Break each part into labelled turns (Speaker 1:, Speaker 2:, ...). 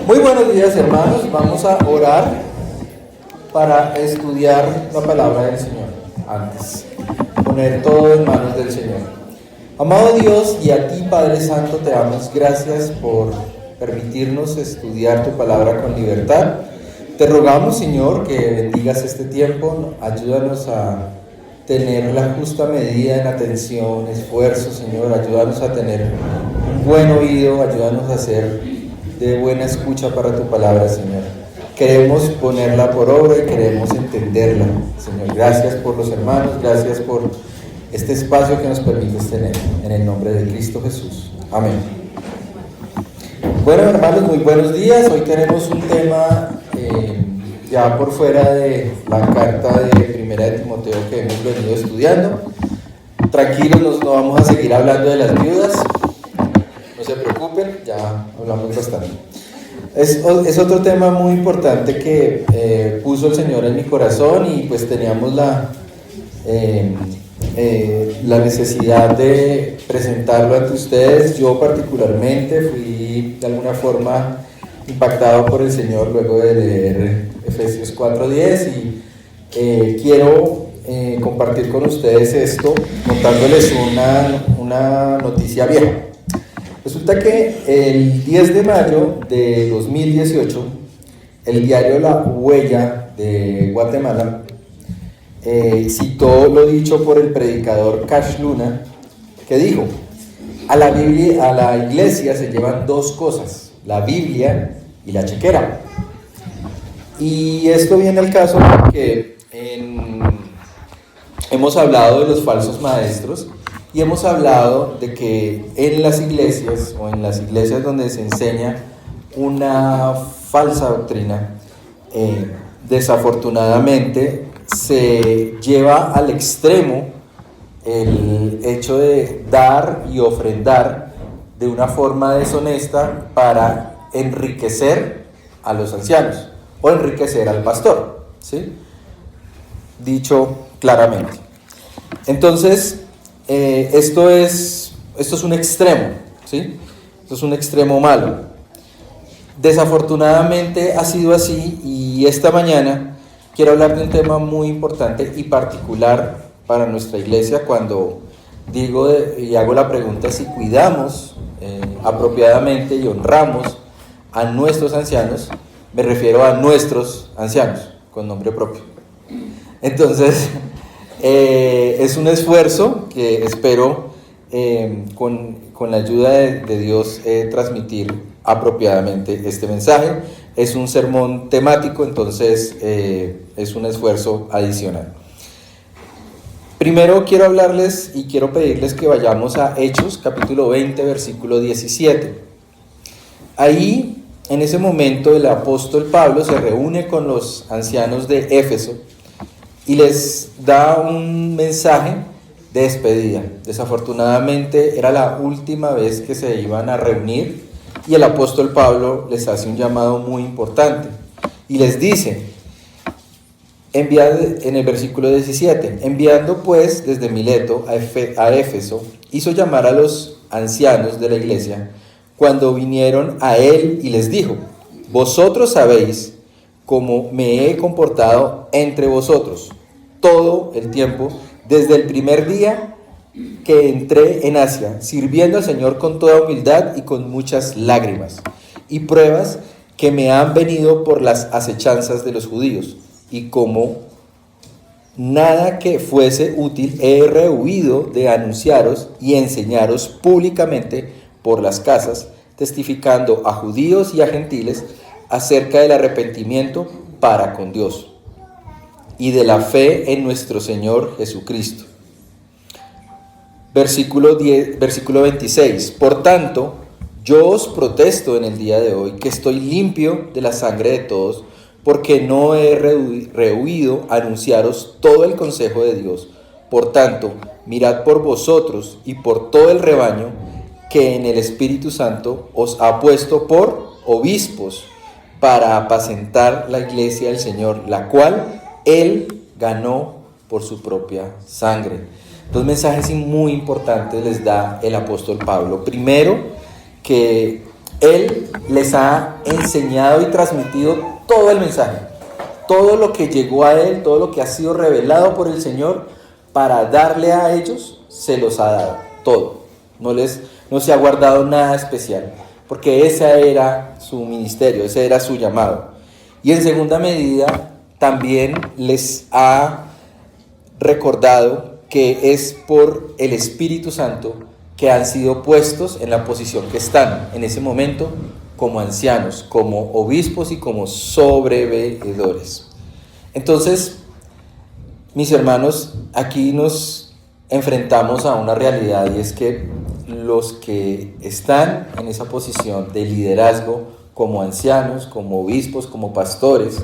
Speaker 1: Muy buenos días, hermanos. Vamos a orar para estudiar la palabra del Señor. Antes, poner todo en manos del Señor. Amado Dios, y a ti, Padre Santo, te damos gracias por permitirnos estudiar tu palabra con libertad. Te rogamos, Señor, que bendigas este tiempo. Ayúdanos a tener la justa medida en atención, esfuerzo, Señor. Ayúdanos a tener un buen oído. Ayúdanos a ser de buena escucha para tu palabra, Señor. Queremos ponerla por obra y queremos entenderla, Señor. Gracias por los hermanos, gracias por este espacio que nos permites tener. En el nombre de Cristo Jesús. Amén. Bueno, hermanos, muy buenos días. Hoy tenemos un tema ya por fuera de la carta de Primera de Timoteo que hemos venido estudiando. Tranquilos, no vamos a seguir hablando de las viudas. No se preocupen, ya hablamos bastante. Es otro tema muy importante que puso el Señor en mi corazón y pues teníamos la necesidad de presentarlo ante ustedes. Yo particularmente fui de alguna forma impactado por el Señor luego de leer Efesios 4:10 y quiero compartir con ustedes esto contándoles una noticia vieja. Resulta que el 10 de mayo de 2018, el diario La Huella de Guatemala citó lo dicho por el predicador Cash Luna, que dijo: a la iglesia se llevan dos cosas, la Biblia y la chequera. Y esto viene al caso porque hemos hablado de los falsos maestros. Y hemos hablado de que en las iglesias o en las iglesias donde se enseña una falsa doctrina, desafortunadamente se lleva al extremo el hecho de dar y ofrendar de una forma deshonesta para enriquecer a los ancianos o enriquecer al pastor, ¿sí? Dicho claramente. Entonces, esto es un extremo, ¿sí? Esto es un extremo malo. Desafortunadamente ha sido así y esta mañana quiero hablar de un tema muy importante y particular para nuestra iglesia. Cuando digo y hago la pregunta si cuidamos apropiadamente y honramos a nuestros ancianos, me refiero a nuestros ancianos con nombre propio. Entonces, es un esfuerzo que espero con la ayuda de Dios transmitir apropiadamente este mensaje. Es un sermón temático, entonces es un esfuerzo adicional. Primero quiero hablarles y quiero pedirles que vayamos a Hechos, capítulo 20, versículo 17. Ahí, en ese momento, el apóstol Pablo se reúne con los ancianos de Éfeso y les da un mensaje de despedida. Desafortunadamente era la última vez que se iban a reunir y el apóstol Pablo les hace un llamado muy importante y les dice, en el versículo 17, enviando pues desde Mileto a Éfeso, hizo llamar a los ancianos de la iglesia cuando vinieron a él y les dijo: vosotros sabéis cómo me he comportado entre vosotros todo el tiempo, desde el primer día que entré en Asia, sirviendo al Señor con toda humildad y con muchas lágrimas y pruebas que me han venido por las acechanzas de los judíos, y como nada que fuese útil he rehuido de anunciaros y enseñaros públicamente por las casas, testificando a judíos y a gentiles acerca del arrepentimiento para con Dios y de la fe en nuestro Señor Jesucristo. Versículo 26. Por tanto, yo os protesto en el día de hoy que estoy limpio de la sangre de todos, porque no he rehuido anunciaros todo el consejo de Dios. Por tanto, mirad por vosotros y por todo el rebaño que en el Espíritu Santo os ha puesto por obispos para apacentar la iglesia del Señor, la cual Él ganó por su propia sangre. Dos mensajes muy importantes les da el apóstol Pablo. Primero, que Él les ha enseñado y transmitido todo el mensaje, todo lo que llegó a Él, todo lo que ha sido revelado por el Señor para darle a ellos, se los ha dado, todo. No se ha guardado nada especial, porque ese era su ministerio, ese era su llamado. Y en segunda medida, también les ha recordado que es por el Espíritu Santo que han sido puestos en la posición que están en ese momento como ancianos, como obispos y como sobreveedores. Entonces, mis hermanos, aquí nos enfrentamos a una realidad, y es que los que están en esa posición de liderazgo como ancianos, como obispos, como pastores,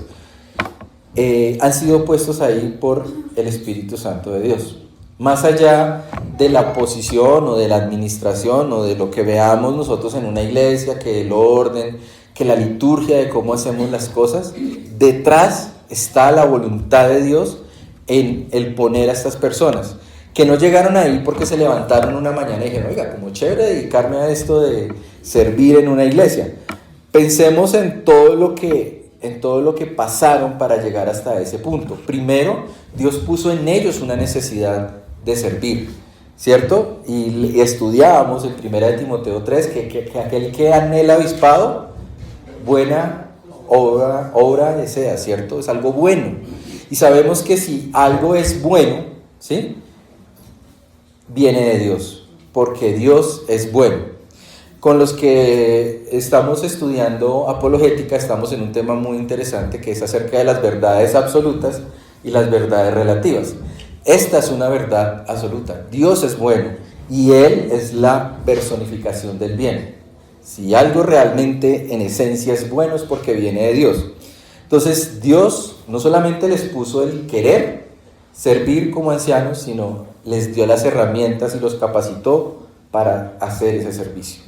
Speaker 1: han sido puestos ahí por el Espíritu Santo de Dios. Más allá de la posición o de la administración o de lo que veamos nosotros en una iglesia, que el orden, que la liturgia de cómo hacemos las cosas, detrás está la voluntad de Dios en el poner a estas personas, que no llegaron ahí porque se levantaron una mañana y dijeron, oiga, como chévere dedicarme a esto de servir en una iglesia. Pensemos en todo lo que pasaron para llegar hasta ese punto. Primero, Dios puso en ellos una necesidad de servir, ¿cierto? Y estudiábamos en 1 Timoteo 3 que aquel que anhela obispado, buena obra desea, ¿cierto? Es algo bueno. Y sabemos que si algo es bueno, ¿sí?, viene de Dios, porque Dios es bueno. Con los que estamos estudiando apologética estamos en un tema muy interesante que es acerca de las verdades absolutas y las verdades relativas. Esta es una verdad absoluta. Dios es bueno y Él es la personificación del bien. Si algo realmente en esencia es bueno es porque viene de Dios. Entonces Dios no solamente les puso el querer servir como ancianos, sino les dio las herramientas y los capacitó para hacer ese servicio.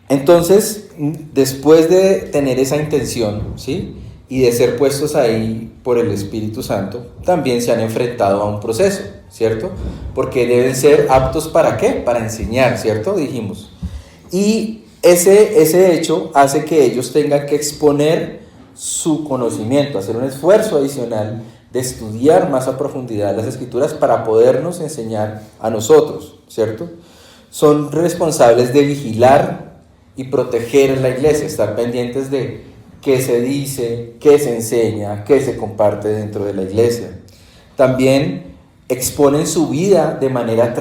Speaker 1: Entonces, después de tener esa intención, ¿sí?, y de ser puestos ahí por el Espíritu Santo, también se han enfrentado a un proceso, ¿cierto? Porque deben ser aptos ¿para qué? Para enseñar, ¿cierto? Dijimos. Y ese hecho hace que ellos tengan que exponer su conocimiento, hacer un esfuerzo adicional de estudiar más a profundidad las Escrituras para podernos enseñar a nosotros, ¿cierto? Son responsables de vigilar y proteger la iglesia, estar pendientes de qué se dice, qué se enseña, qué se comparte dentro de la iglesia. También exponen su vida de manera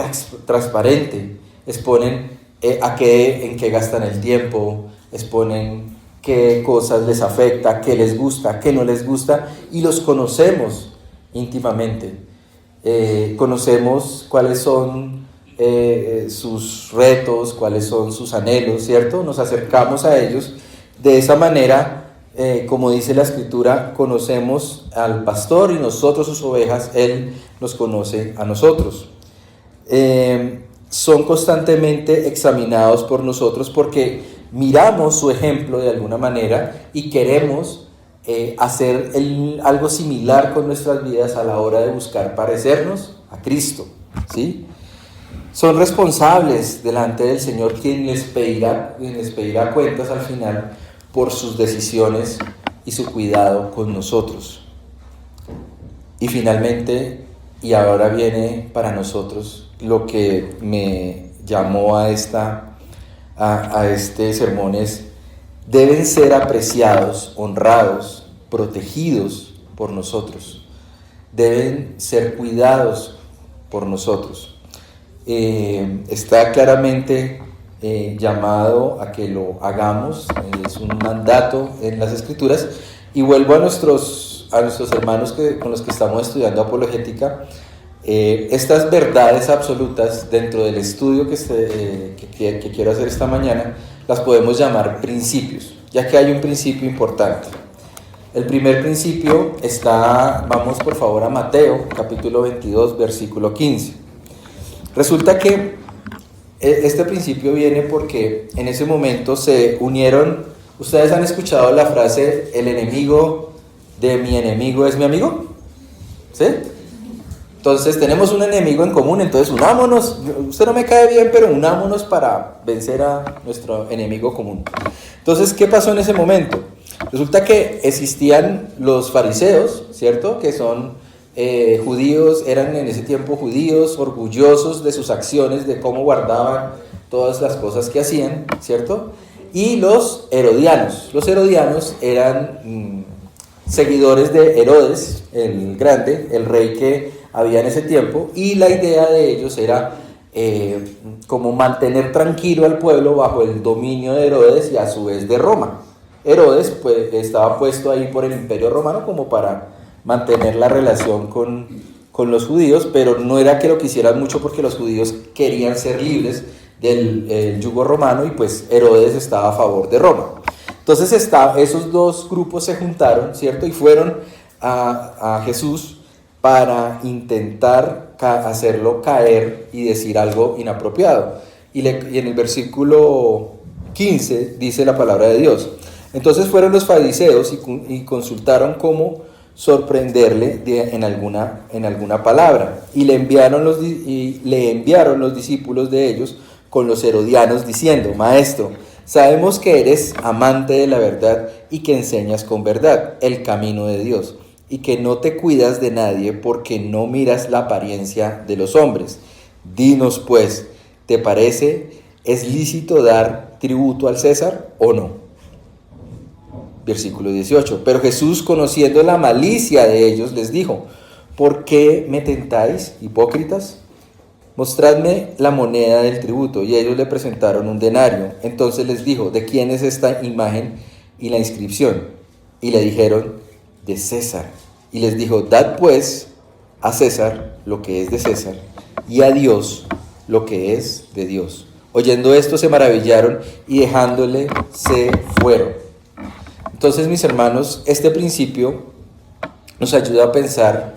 Speaker 1: transparente, exponen en qué gastan el tiempo, exponen qué cosas les afecta, qué les gusta, qué no les gusta, y los conocemos íntimamente. Conocemos cuáles son sus retos, cuáles son sus anhelos, ¿cierto? Nos acercamos a ellos de esa manera. Como dice la Escritura, conocemos al pastor y nosotros sus ovejas, Él nos conoce a nosotros. Son constantemente examinados por nosotros porque miramos su ejemplo de alguna manera y queremos hacer algo similar con nuestras vidas a la hora de buscar parecernos a Cristo, ¿sí? Son responsables delante del Señor, quien les pedirá cuentas al final por sus decisiones y su cuidado con nosotros. Y finalmente, y ahora viene para nosotros lo que me llamó a este sermón, es: deben ser apreciados, honrados, protegidos por nosotros, deben ser cuidados por nosotros. Está claramente llamado a que lo hagamos, es un mandato en las Escrituras. Y vuelvo a nuestros hermanos con los que estamos estudiando apologética. Estas verdades absolutas dentro del estudio que quiero hacer esta mañana las podemos llamar principios, ya que hay un principio importante. El primer principio vamos por favor a Mateo capítulo 22 versículo 15. Resulta que este principio viene porque en ese momento se unieron. ¿Ustedes han escuchado la frase, el enemigo de mi enemigo es mi amigo? ¿Sí? Entonces tenemos un enemigo en común, entonces unámonos. Usted no me cae bien, pero unámonos para vencer a nuestro enemigo común. Entonces, ¿qué pasó en ese momento? Resulta que existían los fariseos, ¿cierto? Que son judíos, eran en ese tiempo judíos, orgullosos de sus acciones, de cómo guardaban todas las cosas que hacían, ¿cierto? Y los herodianos. Los herodianos eran seguidores de Herodes, el grande, el rey que había en ese tiempo, y la idea de ellos era como mantener tranquilo al pueblo bajo el dominio de Herodes y a su vez de Roma. Herodes pues, estaba puesto ahí por el Imperio Romano como para mantener la relación con los judíos, pero no era que lo quisieran mucho porque los judíos querían ser libres del yugo romano y pues Herodes estaba a favor de Roma. Entonces esos dos grupos se juntaron, ¿cierto? Y fueron a Jesús para intentar hacerlo caer y decir algo inapropiado. Y en el versículo 15 dice la palabra de Dios. Entonces fueron los fariseos y consultaron cómo sorprenderle en alguna palabra. Y le enviaron los discípulos de ellos con los herodianos diciendo: Maestro, sabemos que eres amante de la verdad y que enseñas con verdad el camino de Dios, y que no te cuidas de nadie porque no miras la apariencia de los hombres. Dinos pues, ¿te parece, es lícito dar tributo al César o no? Versículo 18. Pero Jesús, conociendo la malicia de ellos, les dijo: ¿por qué me tentáis, hipócritas? Mostradme la moneda del tributo. Y ellos le presentaron un denario. Entonces les dijo: ¿de quién es esta imagen y la inscripción? Y le dijeron: de César. Y les dijo: dad pues a César lo que es de César, y a Dios lo que es de Dios. Oyendo esto se maravillaron y dejándole se fueron. Entonces, mis hermanos, este principio nos ayuda a pensar,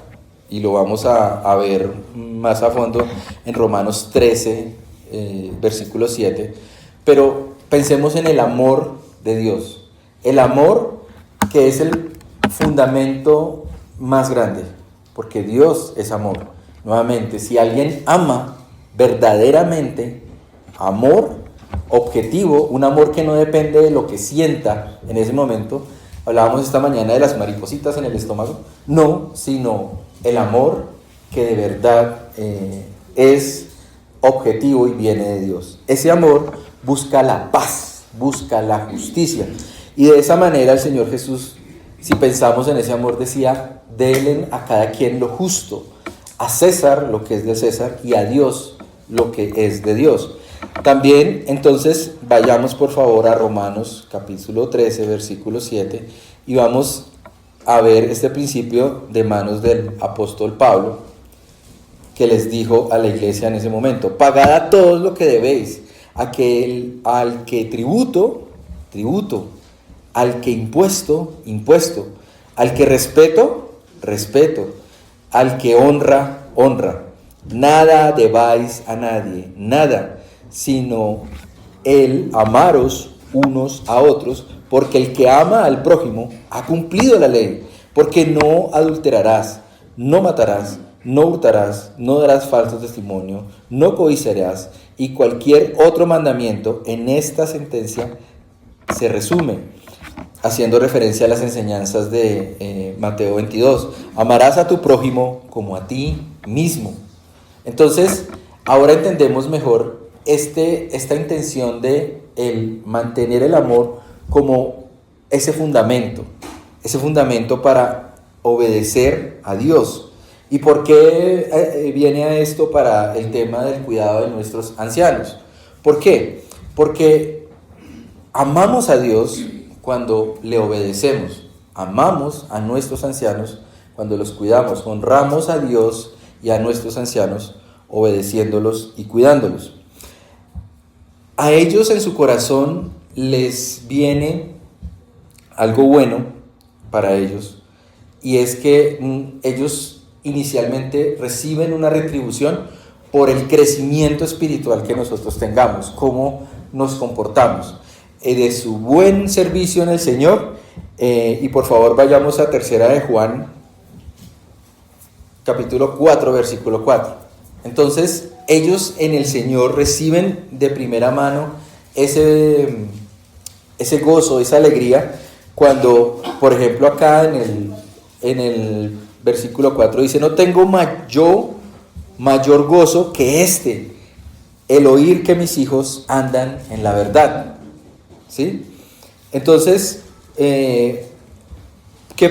Speaker 1: y lo vamos a ver más a fondo en Romanos 13, versículo 7, pero pensemos en el amor de Dios, el amor que es el fundamento más grande, porque Dios es amor. Nuevamente, si alguien ama verdaderamente, amor objetivo, un amor que no depende de lo que sienta en ese momento. Hablábamos esta mañana de las maripositas en el estómago. No, sino el amor que de verdad es objetivo y viene de Dios. Ese amor busca la paz, busca la justicia. Y de esa manera el Señor Jesús, si pensamos en ese amor, decía: denle a cada quien lo justo, a César lo que es de César y a Dios lo que es de Dios. También, entonces, vayamos por favor a Romanos capítulo 13, versículo 7, y vamos a ver este principio de manos del apóstol Pablo, que les dijo a la iglesia en ese momento: pagad a todos lo que debéis, al que tributo, al que impuesto, al que respeto, al que honra. Nada debáis a nadie, nada, sino el amaros unos a otros, porque el que ama al prójimo ha cumplido la ley. Porque no adulterarás, no matarás, no hurtarás, no darás falso testimonio, no codiciarás, y cualquier otro mandamiento en esta sentencia se resume, haciendo referencia a las enseñanzas de Mateo 22. Amarás a tu prójimo como a ti mismo. Entonces, ahora entendemos mejor esta intención de el mantener el amor como ese fundamento para obedecer a Dios. ¿Y por qué viene a esto para el tema del cuidado de nuestros ancianos? ¿Por qué? Porque amamos a Dios cuando le obedecemos, amamos a nuestros ancianos cuando los cuidamos, honramos a Dios y a nuestros ancianos obedeciéndolos y cuidándolos. A ellos en su corazón les viene algo bueno para ellos, y es que ellos inicialmente reciben una retribución por el crecimiento espiritual que nosotros tengamos, cómo nos comportamos, de su buen servicio en el Señor. Y por favor vayamos a 3 de Juan capítulo 4, versículo 4. Entonces, ellos en el Señor reciben de primera mano ese gozo, esa alegría, cuando, por ejemplo, acá en el versículo 4 dice: no tengo mayor gozo que el oír que mis hijos andan en la verdad. ¿Sí? Entonces, ¿qué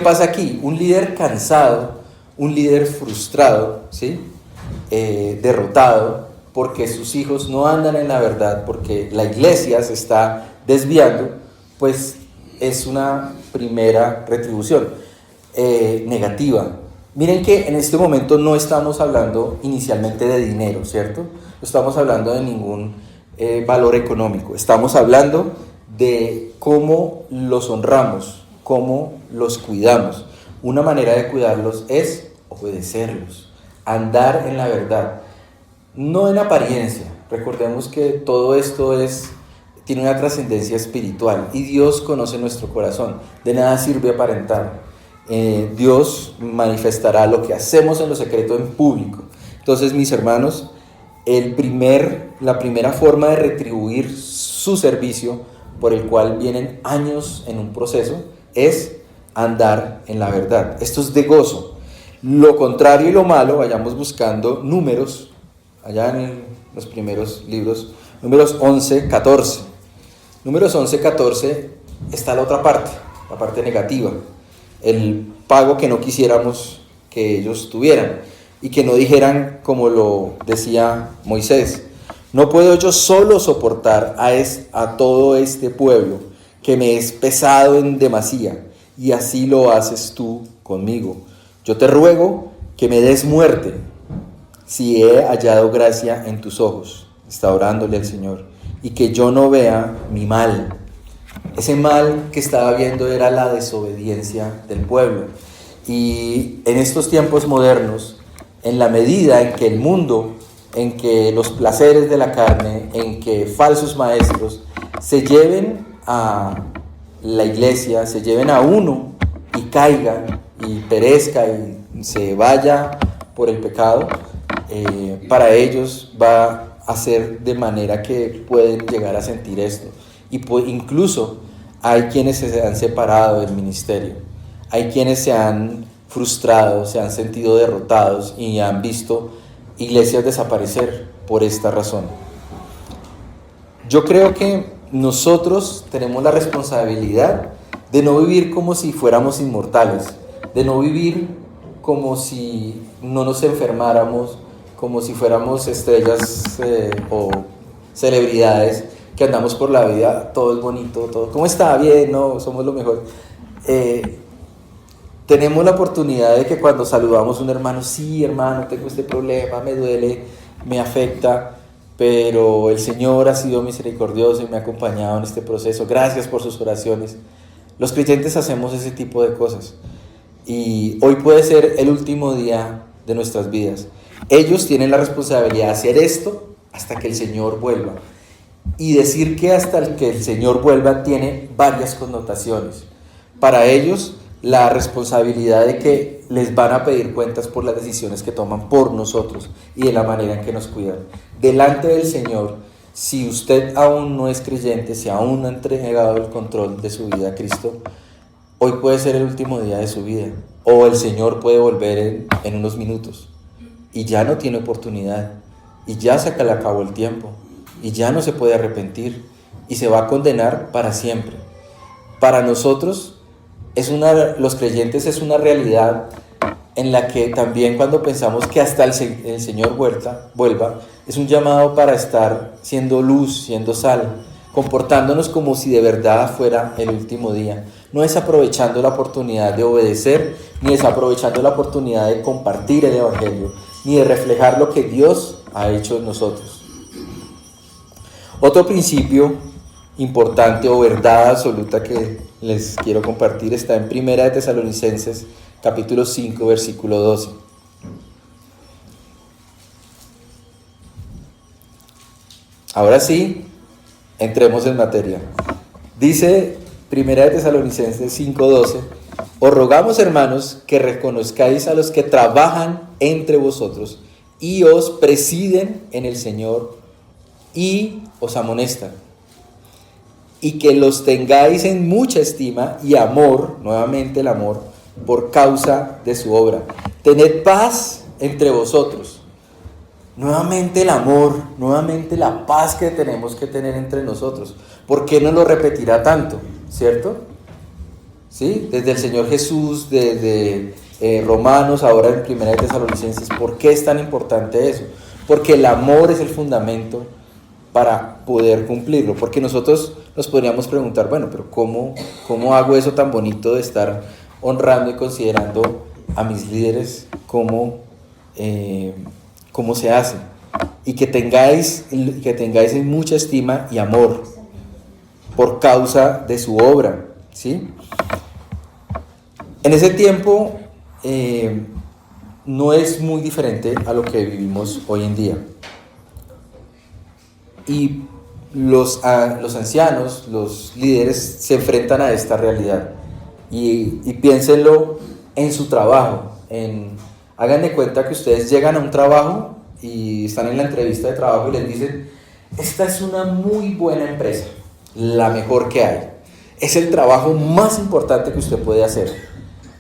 Speaker 1: pasa aquí? Un líder cansado, un líder frustrado, ¿sí? Derrotado, porque sus hijos no andan en la verdad, porque la iglesia se está desviando, pues es una primera retribución negativa. Miren que en este momento no estamos hablando inicialmente de dinero, ¿cierto? No estamos hablando de ningún valor económico. Estamos hablando de cómo los honramos, cómo los cuidamos. Una manera de cuidarlos es obedecerlos, andar en la verdad, no en apariencia. Recordemos que todo esto tiene una trascendencia espiritual y Dios conoce nuestro corazón. De nada sirve aparentar. Dios manifestará lo que hacemos en lo secreto en público. Entonces, mis hermanos, la primera forma de retribuir su servicio, por el cual vienen años en un proceso, es andar en la verdad. Esto es de gozo. Lo contrario y lo malo, vayamos buscando números, allá en los primeros libros, números 11, 14. Números 11, 14 está la otra parte, la parte negativa. El pago que no quisiéramos que ellos tuvieran y que no dijeran como lo decía Moisés: no puedo yo solo soportar a todo este pueblo que me es pesado en demasía, y así lo haces tú conmigo. Yo te ruego que me des muerte si he hallado gracia en tus ojos. Está orándole al Señor. Y que yo no vea mi mal. Ese mal que estaba viendo era la desobediencia del pueblo. Y en estos tiempos modernos, en la medida en que el mundo, en que los placeres de la carne, en que falsos maestros se lleven a la iglesia, se lleven a uno y caiga y perezca y se vaya por el pecado, para ellos va a ser de manera que pueden llegar a sentir esto. Y incluso hay quienes se han separado del ministerio, hay quienes se han frustrado, se han sentido derrotados y han visto iglesias desaparecer por esta razón. Yo creo que nosotros tenemos la responsabilidad de no vivir como si fuéramos inmortales, de no vivir como si no nos enfermáramos, como si fuéramos estrellas o celebridades que andamos por la vida, todo es bonito, todo, ¿cómo está? Bien, no, somos lo mejor. Tenemos la oportunidad de que cuando saludamos a un hermano: sí, hermano, tengo este problema, me duele, me afecta, pero el Señor ha sido misericordioso y me ha acompañado en este proceso, gracias por sus oraciones. Los creyentes hacemos ese tipo de cosas y hoy puede ser el último día de nuestras vidas. Ellos tienen la responsabilidad de hacer esto hasta que el Señor vuelva. Y decir que hasta que el Señor vuelva tiene varias connotaciones. Para ellos, la responsabilidad de que les van a pedir cuentas por las decisiones que toman por nosotros y de la manera en que nos cuidan. Delante del Señor, si usted aún no es creyente, si aún no ha entregado el control de su vida a Cristo, hoy puede ser el último día de su vida, o el Señor puede volver en unos minutos y ya no tiene oportunidad, y ya se le acabó el tiempo, y ya no se puede arrepentir, y se va a condenar para siempre. Para nosotros, los creyentes, es una realidad en la que también, cuando pensamos que hasta el Señor vuelva, es un llamado para estar siendo luz, siendo sal, comportándonos como si de verdad fuera el último día. No desaprovechando la oportunidad de obedecer, ni desaprovechando la oportunidad de compartir el Evangelio, ni de reflejar lo que Dios ha hecho en nosotros. Otro principio importante o verdad absoluta que les quiero compartir está en 1 de Tesalonicenses, capítulo 5, versículo 12. Ahora sí, entremos en materia. Dice 1 de Tesalonicenses 5:12: Os rogamos, hermanos, que reconozcáis a los que trabajan entre vosotros y os presiden en el Señor y os amonestan, y que los tengáis en mucha estima y amor, nuevamente el amor, por causa de su obra. Tened paz entre vosotros. Nuevamente el amor, nuevamente la paz que tenemos que tener entre nosotros. ¿Por qué no lo repetirá tanto? ¿Cierto? ¿Sí? Desde el Señor Jesús, desde Romanos, ahora en Primera de Tesalonicenses. ¿Por qué es tan importante eso? Porque el amor es el fundamento para poder cumplirlo. Porque nosotros nos podríamos preguntar, bueno, pero ¿cómo hago eso tan bonito de estar honrando y considerando a mis líderes? ¿Cómo se hace? Y que tengáis en mucha estima y amor por causa de su obra, ¿sí? En ese tiempo no es muy diferente a lo que vivimos hoy en día. Y los ancianos, los líderes, se enfrentan a esta realidad. Y piénsenlo en su trabajo. Hagan de cuenta que ustedes llegan a un trabajo y están en la entrevista de trabajo y les dicen: esta es una muy buena empresa, la mejor que hay. Es el trabajo más importante que usted puede hacer.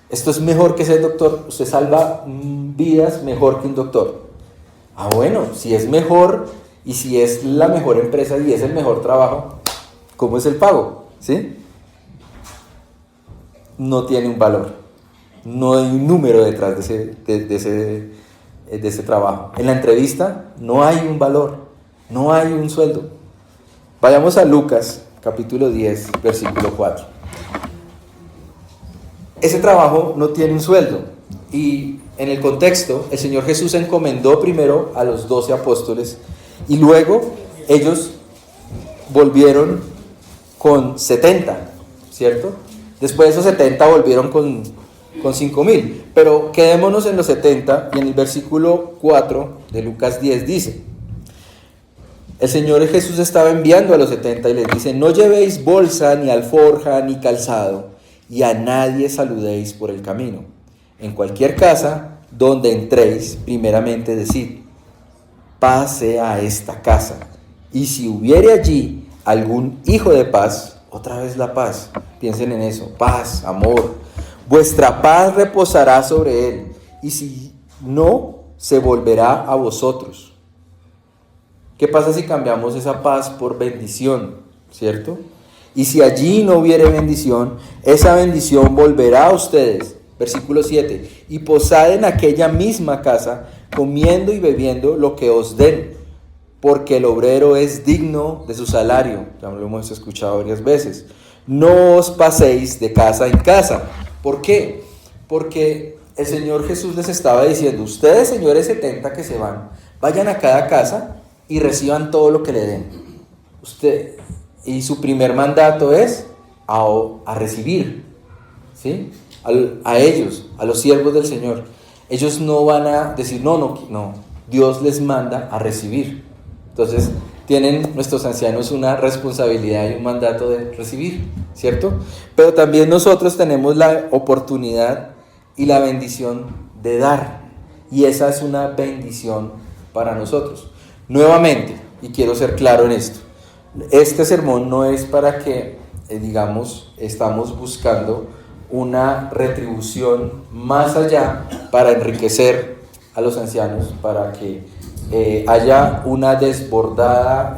Speaker 1: Esto es mejor que ser doctor. Usted salva vidas mejor que un doctor. Ah, bueno, si es mejor y si es la mejor empresa y es el mejor trabajo, ¿cómo es el pago? ¿Sí? No tiene un valor. No hay un número detrás de ese trabajo. En la entrevista no hay un valor, no hay un sueldo. Vayamos a Lucas, capítulo 10, versículo 4. Ese trabajo no tiene un sueldo. Y en el contexto, el Señor Jesús encomendó primero a los 12 apóstoles y luego ellos volvieron con 70, ¿cierto? Después de esos 70 volvieron con 5,000. Pero quedémonos en los 70 y en el versículo 4 de Lucas 10 dice: el Señor Jesús estaba enviando a los 70 y les dice: no llevéis bolsa, ni alforja, ni calzado, y a nadie saludéis por el camino. En cualquier casa donde entréis, primeramente decid: paz sea a esta casa. Y si hubiere allí algún hijo de paz, otra vez la paz, piensen en eso, paz, amor, vuestra paz reposará sobre él, y si no, se volverá a vosotros. ¿Qué pasa si cambiamos esa paz por bendición? ¿Cierto? Y si allí no hubiere bendición, esa bendición volverá a ustedes. Versículo 7. Y posad en aquella misma casa, comiendo y bebiendo lo que os den, porque el obrero es digno de su salario. Ya lo hemos escuchado varias veces. No os paséis de casa en casa. ¿Por qué? Porque el Señor Jesús les estaba diciendo: ustedes, señores 70 que se van, vayan a cada casa y reciban todo lo que le den. Y su primer mandato es a recibir, ¿sí? A ellos, a los siervos del Señor. Ellos no van a decir no. Dios les manda a recibir. Entonces tienen nuestros ancianos una responsabilidad y un mandato de recibir, ¿cierto? Pero también nosotros tenemos la oportunidad y la bendición de dar. Y esa es una bendición para nosotros. Nuevamente, y quiero ser claro en esto, este sermón no es para que, estamos buscando una retribución más allá para enriquecer a los ancianos, para que haya una desbordada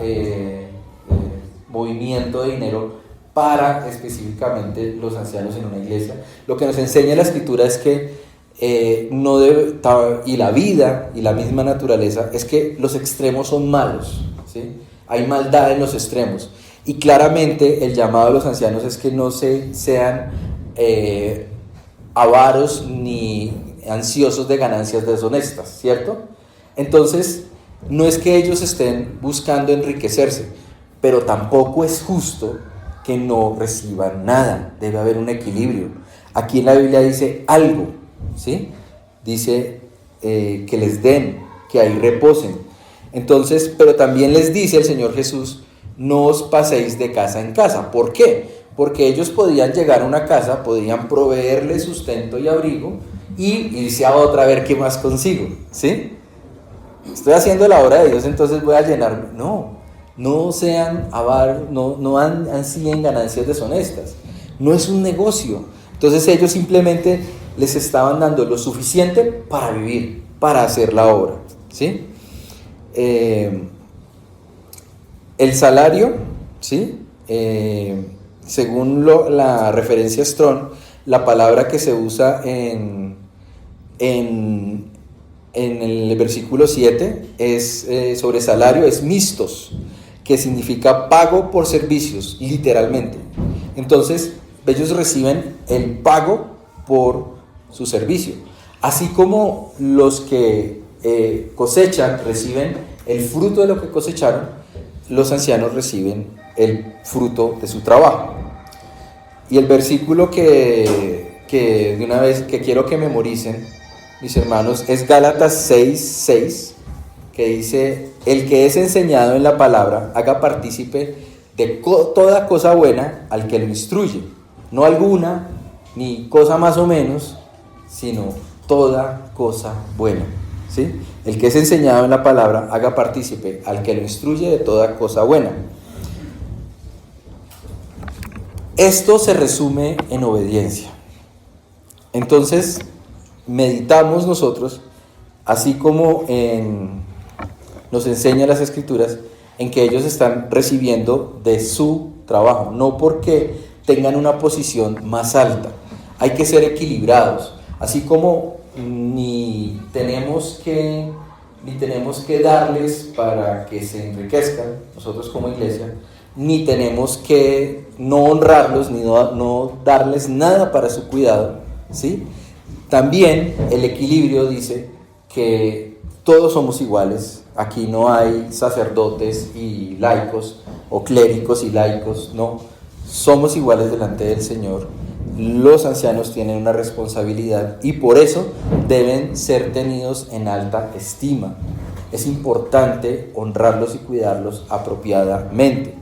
Speaker 1: movimiento de dinero para específicamente los ancianos en una iglesia. Lo que nos enseña la Escritura es que y la vida y la misma naturaleza es que los extremos son malos, ¿sí? Hay maldad en los extremos, y claramente el llamado a los ancianos es que no sean avaros ni ansiosos de ganancias deshonestas, ¿cierto? Entonces no es que ellos estén buscando enriquecerse, pero tampoco es justo que no reciban nada. Debe haber un equilibrio. Aquí en la Biblia dice algo, ¿sí? Dice que les den, que ahí reposen. Entonces, pero también les dice el Señor Jesús: no os paséis de casa en casa. ¿Por qué? porque ellos podían llegar a una casa, podían proveerle sustento y abrigo y irse a otra a ver qué más consigo, ¿sí? Estoy haciendo la obra de Dios, entonces voy a llenarme. No sean avaros, no ansíen ganancias deshonestas. No es un negocio. Entonces ellos simplemente les estaban dando lo suficiente para vivir, para hacer la obra, ¿sí? El salario, ¿sí? Según la referencia Strong, la palabra que se usa en el versículo 7 es, sobre salario, es mistos, que significa pago por servicios, literalmente. Entonces, ellos reciben el pago por su servicio. Así como los que cosechan reciben el fruto de lo que cosecharon, los ancianos reciben el fruto de su trabajo. Y el versículo que de una vez que quiero que memoricen, mis hermanos, es Gálatas 6:6, que dice: el que es enseñado en la palabra, haga partícipe de toda cosa buena al que lo instruye, no alguna, ni cosa más o menos, sino toda cosa buena, ¿sí? El que es enseñado en la palabra, haga partícipe al que lo instruye de toda cosa buena. Esto se resume en obediencia. Entonces, meditamos nosotros, así como nos enseñan las Escrituras, en que ellos están recibiendo de su trabajo, no porque tengan una posición más alta. Hay que ser equilibrados, así como ni tenemos que darles para que se enriquezcan, nosotros como iglesia, ni tenemos que no honrarlos, ni no darles nada para su cuidado, ¿sí? También el equilibrio dice que todos somos iguales. Aquí no hay sacerdotes y laicos, o clérigos y laicos, no. Somos iguales delante del Señor. Los ancianos tienen una responsabilidad y por eso deben ser tenidos en alta estima. Es importante honrarlos y cuidarlos apropiadamente.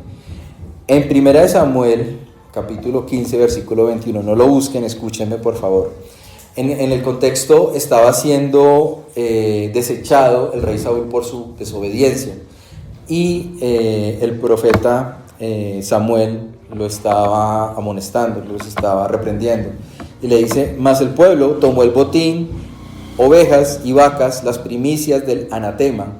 Speaker 1: En 1 Samuel, capítulo 15, versículo 21, no lo busquen, escúchenme por favor. En el contexto estaba siendo desechado el rey Saúl por su desobediencia y el profeta Samuel lo estaba amonestando, los estaba reprendiendo y le dice: mas el pueblo tomó el botín, ovejas y vacas, las primicias del anatema,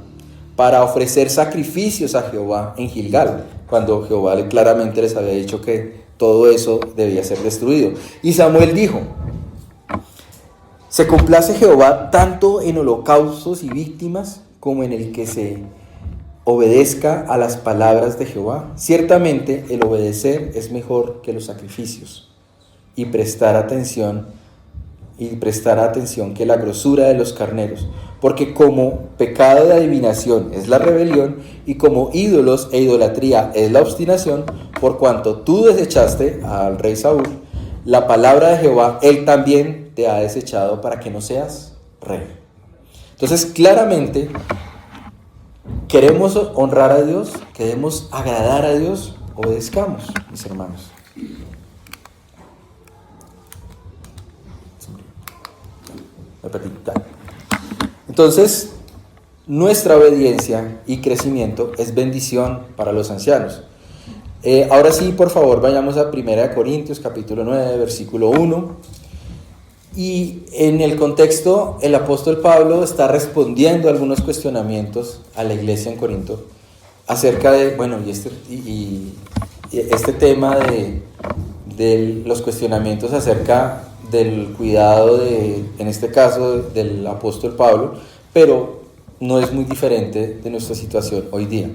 Speaker 1: para ofrecer sacrificios a Jehová en Gilgal, cuando Jehová claramente les había dicho que todo eso debía ser destruido. Y Samuel dijo: ¿se complace Jehová tanto en holocaustos y víctimas como en el que se obedezca a las palabras de Jehová? Ciertamente el obedecer es mejor que los sacrificios, y prestar atención que la grosura de los carneros, porque como pecado de adivinación es la rebelión, y como ídolos e idolatría es la obstinación, por cuanto tú desechaste al rey Saúl la palabra de Jehová, él también te ha desechado para que no seas rey. Entonces, claramente, queremos honrar a Dios, queremos agradar a Dios, obedezcamos, mis hermanos. Entonces, nuestra obediencia y crecimiento es bendición para los ancianos. Ahora sí, por favor, vayamos a 1 Corintios, capítulo 9, versículo 1. Y en el contexto, el apóstol Pablo está respondiendo a algunos cuestionamientos a la iglesia en Corinto acerca de, este tema de los cuestionamientos acerca del cuidado en este caso, del apóstol Pablo, pero no es muy diferente de nuestra situación hoy día.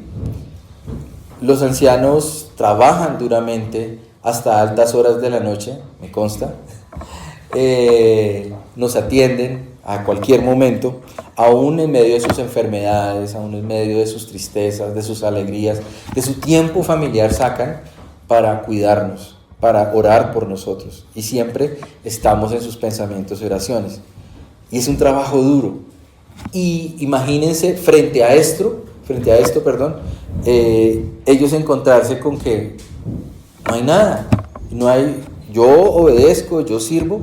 Speaker 1: Los ancianos trabajan duramente hasta altas horas de la noche, me consta. Nos atienden a cualquier momento, aún en medio de sus enfermedades, aún en medio de sus tristezas, de sus alegrías, de su tiempo familiar sacan para cuidarnos, para orar por nosotros, y siempre estamos en sus pensamientos y oraciones, y es un trabajo duro. Y imagínense frente a esto, ellos encontrarse con que no hay nada, No hay, yo obedezco, yo sirvo,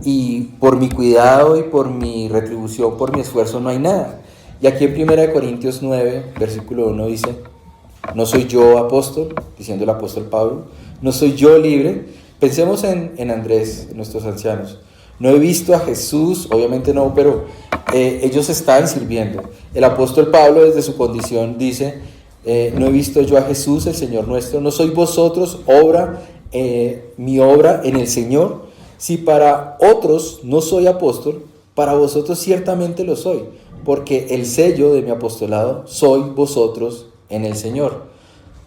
Speaker 1: y por mi cuidado y por mi retribución, por mi esfuerzo, no hay nada. Y aquí en 1 Corintios 9, versículo 1 dice: no soy yo apóstol, diciendo el apóstol Pablo, no soy yo libre. Pensemos en Andrés, en nuestros ancianos. No he visto a Jesús, obviamente no, pero ellos están sirviendo. El apóstol Pablo, desde su condición, dice: no he visto yo a Jesús, el Señor nuestro. No soy vosotros mi obra en el Señor. Si para otros no soy apóstol, para vosotros ciertamente lo soy, porque el sello de mi apostolado sois vosotros en el Señor.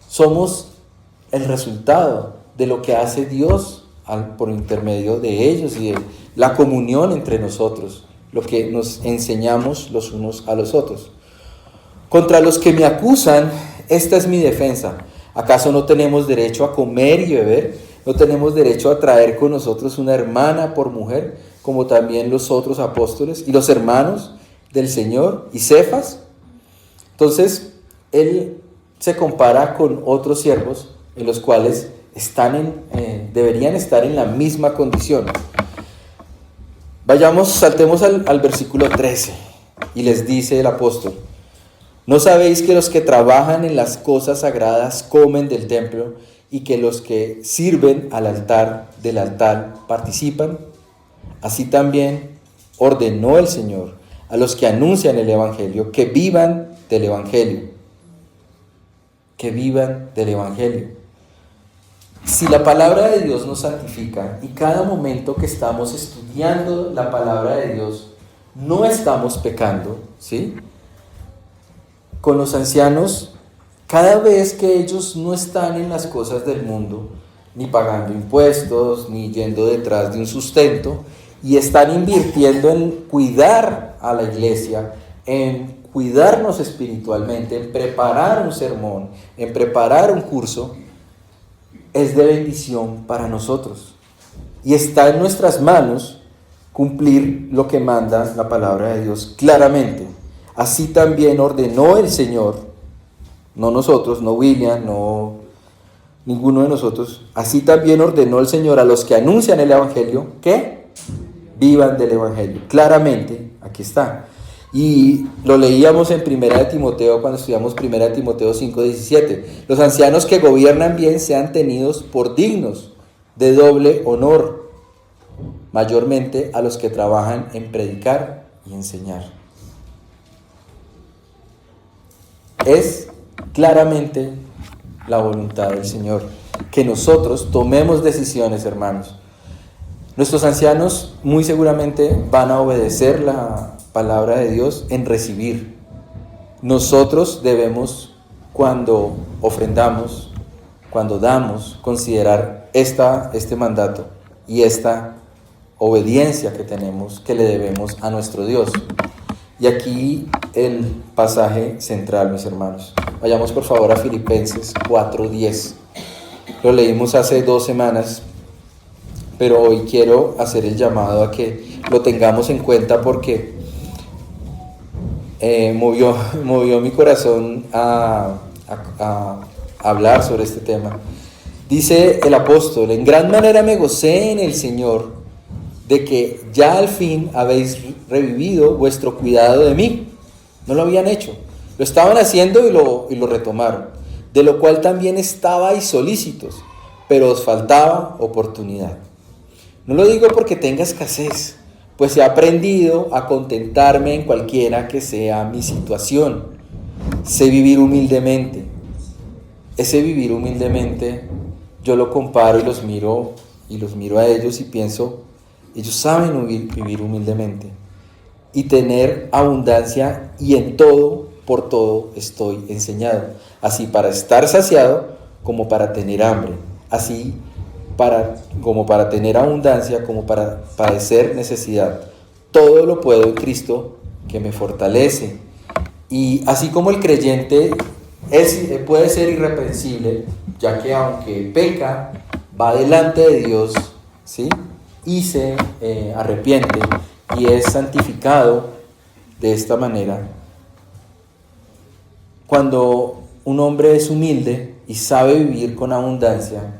Speaker 1: Somos el resultado de lo que hace Dios por intermedio de ellos y de la comunión entre nosotros, lo que nos enseñamos los unos a los otros. Contra los que me acusan, esta es mi defensa. ¿Acaso no tenemos derecho a comer y beber? ¿No tenemos derecho a traer con nosotros una hermana por mujer, como también los otros apóstoles y los hermanos del Señor y Cefas? Entonces, él se compara con otros siervos en los cuales deberían estar en la misma condición. Saltemos al versículo 13, y les dice el apóstol: ¿no sabéis que los que trabajan en las cosas sagradas comen del templo, y que los que sirven del altar participan? Así también ordenó el Señor a los que anuncian el Evangelio que vivan del Evangelio. Que vivan del Evangelio. Si la palabra de Dios nos santifica, y cada momento que estamos estudiando la palabra de Dios no estamos pecando, ¿sí? Con los ancianos, cada vez que ellos no están en las cosas del mundo, ni pagando impuestos, ni yendo detrás de un sustento, y están invirtiendo en cuidar a la iglesia, en cuidarnos espiritualmente, en preparar un sermón, en preparar un curso, es de bendición para nosotros. Y está en nuestras manos cumplir lo que manda la palabra de Dios claramente. Así también ordenó el Señor, no nosotros, no William, no ninguno de nosotros. Así también ordenó el Señor a los que anuncian el Evangelio que vivan del Evangelio. Claramente, aquí está. Y lo leíamos en 1 Timoteo, cuando estudiamos 1 Timoteo 5:17. Los ancianos que gobiernan bien sean tenidos por dignos de doble honor, mayormente a los que trabajan en predicar y enseñar. Es claramente la voluntad del Señor que nosotros tomemos decisiones, hermanos. Nuestros ancianos muy seguramente van a obedecer la palabra de Dios en recibir. Nosotros debemos, cuando ofrendamos, cuando damos, considerar este mandato y esta obediencia que tenemos, que le debemos a nuestro Dios. Y aquí el pasaje central, mis hermanos. Vayamos por favor a Filipenses 4:10. Lo leímos hace 2 semanas, pero hoy quiero hacer el llamado a que lo tengamos en cuenta porque movió mi corazón a hablar sobre este tema. Dice el apóstol: en gran manera me gocé en el Señor de que ya al fin habéis revivido vuestro cuidado de mí. No lo habían hecho, lo estaban haciendo y lo retomaron, de lo cual también estabais solícitos, pero os faltaba oportunidad. No lo digo porque tenga escasez, pues he aprendido a contentarme en cualquiera que sea mi situación. Sé vivir humildemente. Ese vivir humildemente, yo lo comparo y los miro a ellos y pienso: ellos saben vivir humildemente y tener abundancia, y en todo, por todo estoy enseñado, así para estar saciado como para tener hambre, así como para tener abundancia, como para padecer necesidad. Todo lo puedo en Cristo que me fortalece. Y así como el creyente puede ser irreprensible, ya que aunque peca, va delante de Dios, ¿sí? Y se arrepiente y es santificado de esta manera. Cuando un hombre es humilde y sabe vivir con abundancia,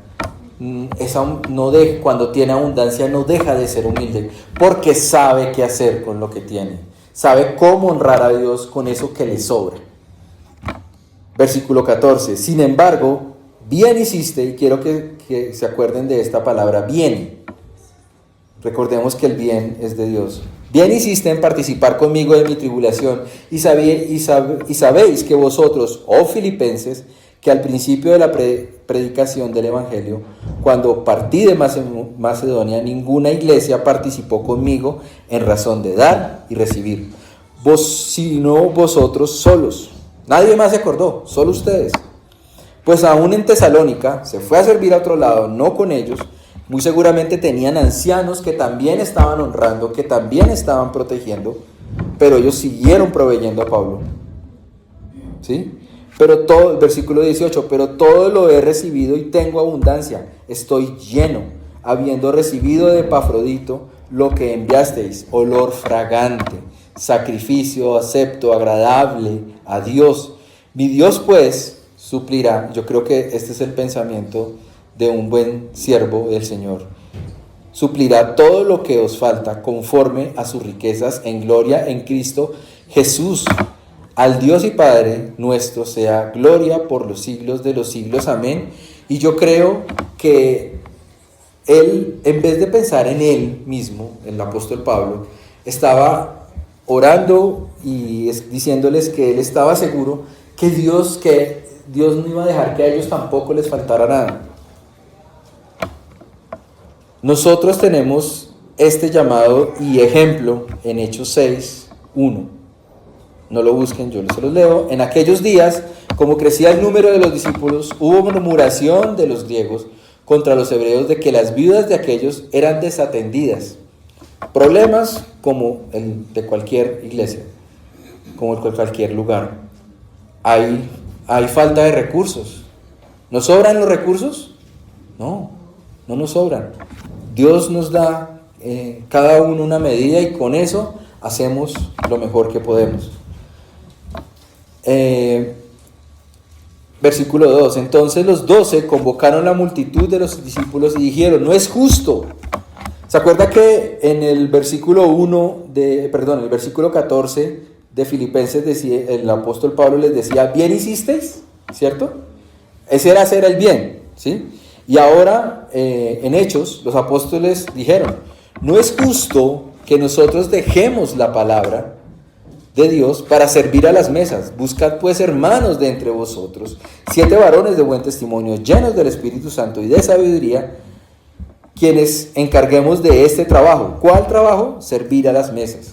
Speaker 1: cuando tiene abundancia no deja de ser humilde, porque sabe qué hacer con lo que tiene, sabe cómo honrar a Dios con eso que le sobra. Versículo 14, sin embargo, bien hiciste, y quiero que se acuerden de esta palabra, bien. Recordemos que el bien es de Dios. Bien hiciste en participar conmigo de mi tribulación, y sabéis que vosotros, oh filipenses, que al principio de la predicación del Evangelio, cuando partí de Macedonia, ninguna iglesia participó conmigo en razón de dar y recibir, sino vosotros solos. Nadie más se acordó, solo ustedes. Pues aún en Tesalónica se fue a servir a otro lado, no con ellos. Muy seguramente tenían ancianos que también estaban honrando, que también estaban protegiendo, pero ellos siguieron proveyendo a Pablo. ¿Sí? Pero todo, versículo 18, pero todo lo he recibido y tengo abundancia, estoy lleno, habiendo recibido de Epafrodito lo que enviasteis, olor fragante, sacrificio acepto, agradable a Dios. Mi Dios pues suplirá. Yo creo que este es el pensamiento de un buen siervo del Señor. Suplirá todo lo que os falta conforme a sus riquezas en gloria en Cristo Jesús. Al Dios y Padre nuestro sea gloria por los siglos de los siglos. Amén. Y yo creo que él, en vez de pensar en él mismo, el apóstol Pablo, estaba orando y diciéndoles que él estaba seguro que Dios no iba a dejar que a ellos tampoco les faltara nada. Nosotros tenemos este llamado y ejemplo en Hechos 6, 1. No lo busquen, yo se los leo. En aquellos días, como crecía el número de los discípulos, hubo murmuración de los griegos contra los hebreos de que las viudas de aquellos eran desatendidas. Problemas como el de cualquier iglesia, como el de cualquier lugar. Hay falta de recursos. ¿Nos sobran los recursos? No nos sobran. Dios nos da cada uno una medida y con eso hacemos lo mejor que podemos. Versículo 2. Entonces los 12 convocaron la multitud de los discípulos y dijeron: no es justo. ¿Se acuerda que en el versículo 14 de Filipenses decía, el apóstol Pablo les decía: bien hicisteis, ¿cierto? Ese era hacer el bien, ¿sí? Y ahora en Hechos los apóstoles dijeron: no es justo que nosotros dejemos la palabra de Dios para servir a las mesas. Buscad pues, hermanos, de entre vosotros 7 varones de buen testimonio, llenos del Espíritu Santo y de sabiduría, quienes encarguemos de este trabajo. ¿Cuál trabajo? Servir a las mesas.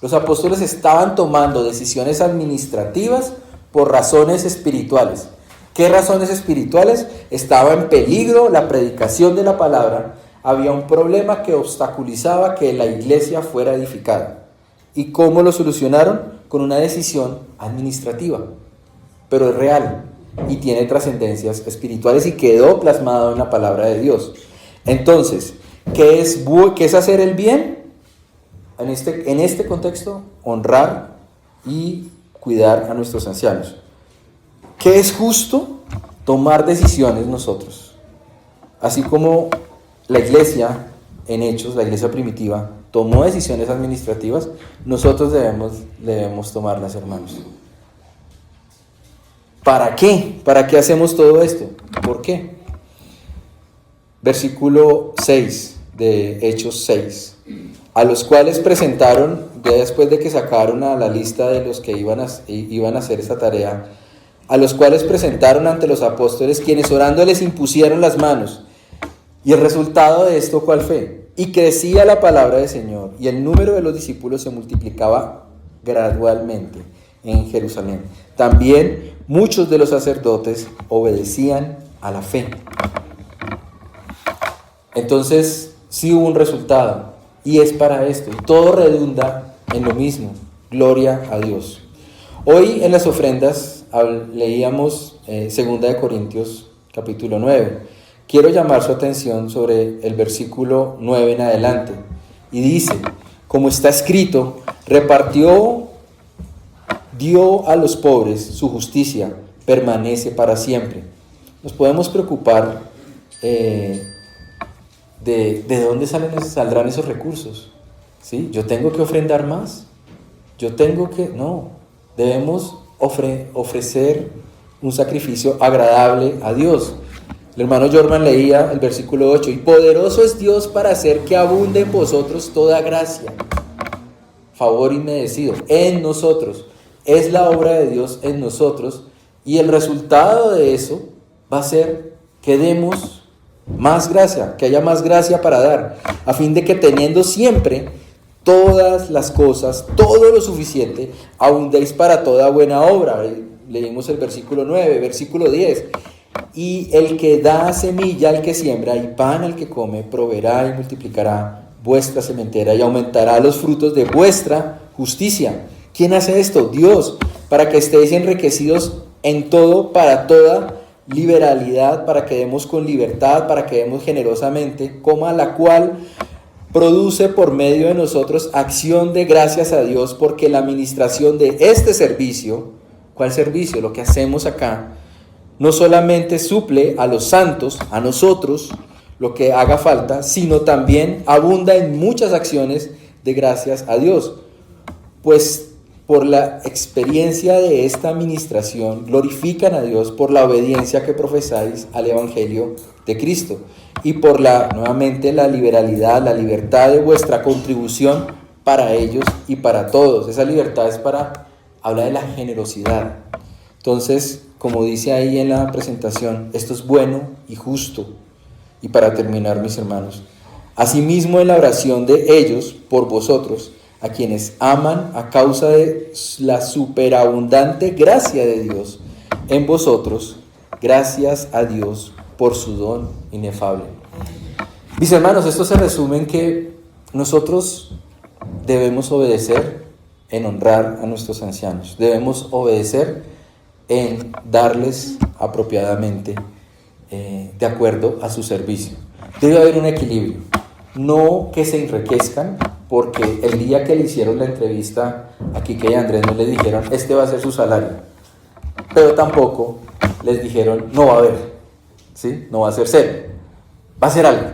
Speaker 1: Los apóstoles estaban tomando decisiones administrativas por razones espirituales. ¿Qué razones espirituales? Estaba en peligro la predicación de la palabra. Había un problema que obstaculizaba que la iglesia fuera edificada. ¿Y cómo lo solucionaron? Con una decisión administrativa, pero es real y tiene trascendencias espirituales y quedó plasmado en la palabra de Dios. Entonces, ¿qué es hacer el bien? En este contexto, honrar y cuidar a nuestros ancianos. ¿Qué es justo? Tomar decisiones nosotros. Así como la iglesia en Hechos, la iglesia primitiva, tomó decisiones administrativas, nosotros debemos tomarlas, hermanos. ¿Para qué? ¿Para qué hacemos todo esto? ¿Por qué? Versículo 6 de Hechos 6. A los cuales presentaron, ya después de que sacaron a la lista de los que iban a hacer esta tarea, a los cuales presentaron ante los apóstoles, quienes orando les impusieron las manos. Y el resultado de esto, ¿cuál fue? Y crecía la palabra del Señor, y el número de los discípulos se multiplicaba gradualmente en Jerusalén. También muchos de los sacerdotes obedecían a la fe. Entonces, sí hubo un resultado, y es para esto, y todo redunda en lo mismo: gloria a Dios. Hoy en las ofrendas leíamos 2 de Corintios capítulo 9. Quiero llamar su atención sobre el versículo 9 en adelante. Y dice: como está escrito, dio a los pobres, su justicia permanece para siempre. Nos podemos preocupar ¿de dónde saldrán esos recursos? ¿Sí? Yo tengo que ofrendar más. No, debemos ofrecer un sacrificio agradable a Dios. El hermano Jorman leía el versículo 8, y poderoso es Dios para hacer que abunde en vosotros toda gracia, favor inmerecido, en nosotros. Es la obra de Dios en nosotros, y el resultado de eso va a ser que demos más gracia, que haya más gracia para dar, a fin de que teniendo siempre todas las cosas, todo lo suficiente, abundéis para toda buena obra. Leímos el versículo 9, versículo 10. Y el que da semilla al que siembra y pan al que come, proveerá y multiplicará vuestra sementera y aumentará los frutos de vuestra justicia. ¿Quién hace esto? Dios, para que estéis enriquecidos en todo, para toda liberalidad, para que demos con libertad, para que demos generosamente, la cual produce por medio de nosotros acción de gracias a Dios, porque la administración de este servicio, ¿cuál servicio? Lo que hacemos acá, no solamente suple a los santos, a nosotros, lo que haga falta, sino también abunda en muchas acciones de gracias a Dios. Pues por la experiencia de esta administración glorifican a Dios por la obediencia que profesáis al Evangelio de Cristo y por nuevamente la liberalidad, la libertad de vuestra contribución para ellos y para todos. Esa libertad habla de la generosidad. Entonces, como dice ahí en la presentación, esto es bueno y justo. Y para terminar, mis hermanos, asimismo en la oración de ellos por vosotros, a quienes aman a causa de la superabundante gracia de Dios en vosotros, gracias a Dios por su don inefable. Mis hermanos, esto se resume en que nosotros debemos obedecer en honrar a nuestros ancianos, debemos obedecer en darles apropiadamente de acuerdo a su servicio. Debe haber un equilibrio, no que se enriquezcan, porque el día que le hicieron la entrevista a Quique y Andrés no les dijeron, este va a ser su salario, pero tampoco les dijeron, no va a haber, ¿sí? No va a ser cero, va a ser algo,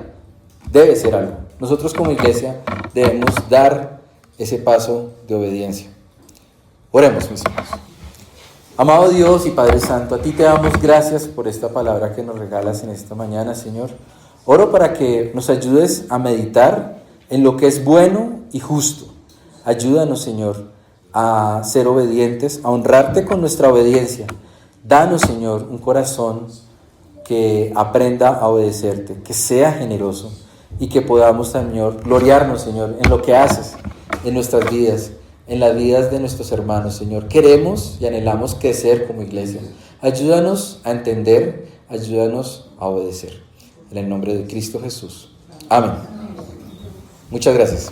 Speaker 1: debe ser algo. Nosotros como iglesia debemos dar ese paso de obediencia. Oremos, mis hermanos. Amado Dios y Padre Santo, a ti te damos gracias por esta palabra que nos regalas en esta mañana, Señor. Oro para que nos ayudes a meditar en lo que es bueno y justo. Ayúdanos, Señor, a ser obedientes, a honrarte con nuestra obediencia. Danos, Señor, un corazón que aprenda a obedecerte, que sea generoso y que podamos, Señor, gloriarnos, Señor, en lo que haces en nuestras vidas, en las vidas de nuestros hermanos, Señor. Queremos y anhelamos crecer como iglesia. Ayúdanos a entender, ayúdanos a obedecer. En el nombre de Cristo Jesús. Amén. Muchas gracias.